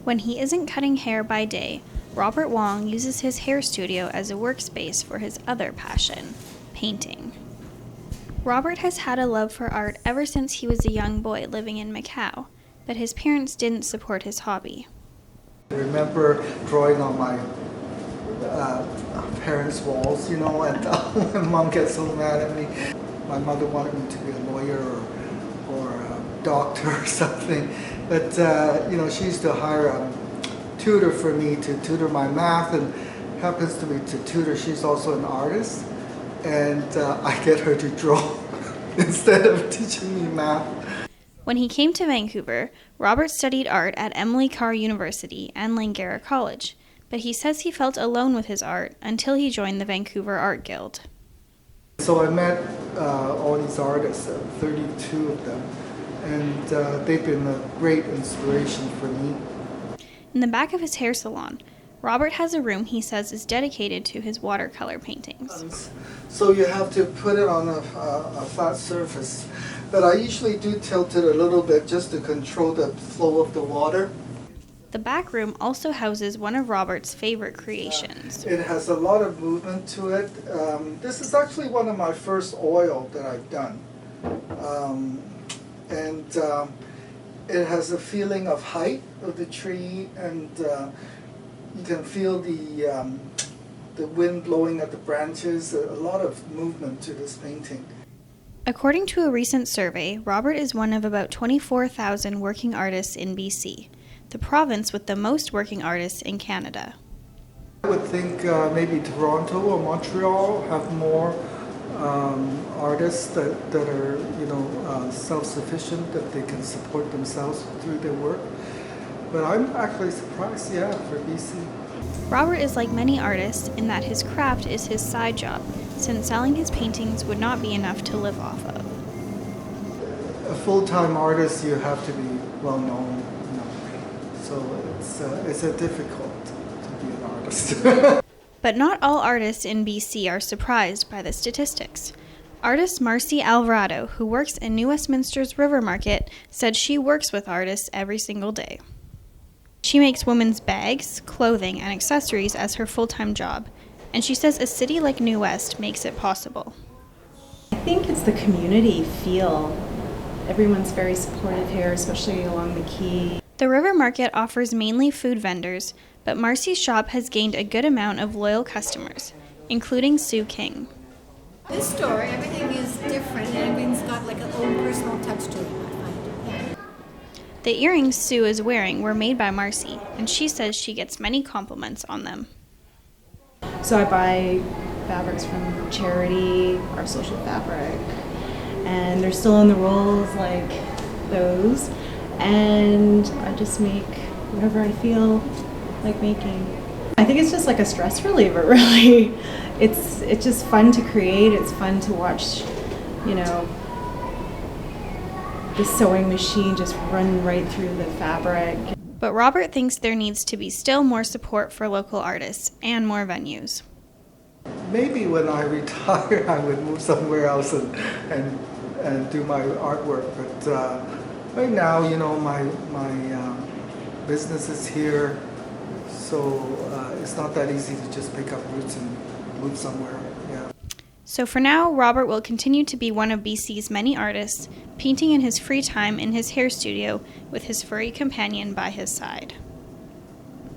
When he isn't cutting hair by day, Robert Wong uses his hair studio as a workspace for his other passion, painting. Robert has had a love for art ever since he was a young boy living in Macau, but his parents didn't support his hobby. I remember drawing on my parents' walls, and my mom gets so mad at me. My mother wanted me to be a lawyer or a doctor or something, but she used to hire a tutor for me to tutor my math, and happens to be to tutor. She's also an artist, and I get her to draw instead of teaching me math. When he came to Vancouver, Robert studied art at Emily Carr University and Langara College, but he says he felt alone with his art until he joined the Vancouver Art Guild. So I met all these artists, 32 of them, and they've been a great inspiration for me. In the back of his hair salon, Robert has a room he says is dedicated to his watercolor paintings. So you have to put it on a flat surface, but I usually do tilt it a little bit just to control the flow of the water. The back room also houses one of Robert's favorite creations. It has a lot of movement to it. This is actually one of my first oil that I've done. It has a feeling of height of the tree, and you can feel the wind blowing at the branches, a lot of movement to this painting. According to a recent survey, Robert is one of about 24,000 working artists in BC, the province with the most working artists in Canada. I would think maybe Toronto or Montreal have more artists that are self-sufficient, that they can support themselves through their work. But I'm actually surprised, for BC. Robert is like many artists in that his craft is his side job, since selling his paintings would not be enough to live off of. A full-time artist, you have to be well-known, so it's difficult to be an artist. But not all artists in BC are surprised by the statistics. Artist Marsie Alvarado, who works in New Westminster's River Market, said she works with artists every single day. She makes women's bags, clothing, and accessories as her full-time job, and she says a city like New West makes it possible. I think it's the community feel. Everyone's very supportive here, especially along the quay. The River Market offers mainly food vendors, but Marsie's shop has gained a good amount of loyal customers, including Sue King. This store, everything is different and everything's got like an own personal touch to it, I find. Yeah. The earrings Sue is wearing were made by Marsie, and she says she gets many compliments on them. So I buy fabrics from charity, our social fabric, and they're still in the rolls like those, and I just make whatever I feel like making. I think it's just like a stress reliever, really. It's just fun to create. It's fun to watch, the sewing machine just run right through the fabric. But Robert thinks there needs to be still more support for local artists and more venues. Maybe when I retire, I would move somewhere else and do my artwork. But right now, my business is here, so it's not that easy to just pick up roots and move somewhere. Yeah. So for now, Robert will continue to be one of BC's many artists, painting in his free time in his hair studio with his furry companion by his side.